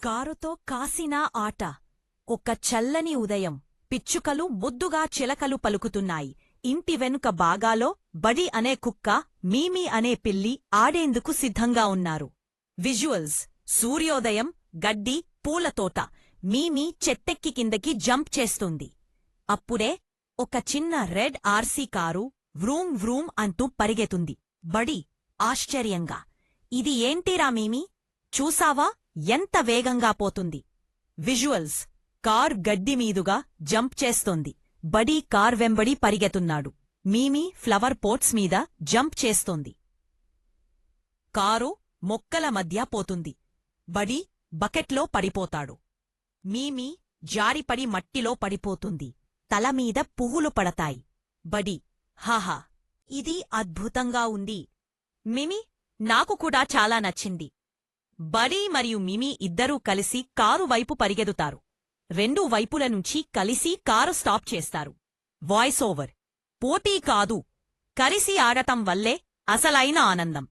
కారుతో కాసినా ఆట. ఒక చల్లని ఉదయం. పిచ్చుకలు ముద్దుగా చిలకలు పలుకుతున్నాయి. ఇంటి వెనుక బాగాలో బడి అనే కుక్క, మీమీ అనే పిల్లి ఆడేందుకు సిద్ధంగా ఉన్నారు. విజువల్స్: సూర్యోదయం, గడ్డి, పూలతోట. మీమీ చెట్టెక్కి కిందకి జంప్ చేస్తుంది. అప్పుడే ఒక చిన్న రెడ్ ఆర్సీ కారు వ్రూం వ్రూం అంటూ పరిగెతుంది. బడి ఆశ్చర్యంగా, ఇది ఏంటిరా మీమీ? చూసావా ఎంత వేగంగా పోతుంది? విజువల్స్: కార్ గడ్డిమీదుగా జంప్ చేస్తోంది. బడీ కార్ వెంబడి పరిగెతున్నాడు. మీమీ ఫ్లవర్ పోట్స్ మీద జంప్ చేస్తోంది. కారు మొక్కల మధ్య పోతుంది. బడీ బకెట్లో పడిపోతాడు. మీమీ జారిపడి మట్టిలో పడిపోతుంది. తలమీద పువ్వులు పడతాయి. బడీ: హాహా, ఇది అద్భుతంగా ఉంది. మిమీ: నాకు కూడా చాలా నచ్చింది. బడీ మరియు మిమీ ఇద్దరూ కలిసి కారు వైపు పరిగెదుతారు. రెండూ వైపుల నుంచి కలిసి కారు స్టాప్ చేస్తారు. వాయిస్ ఓవర్: పోటీ కాదు, కలిసి ఆడటం వల్లే అసలైన ఆనందం.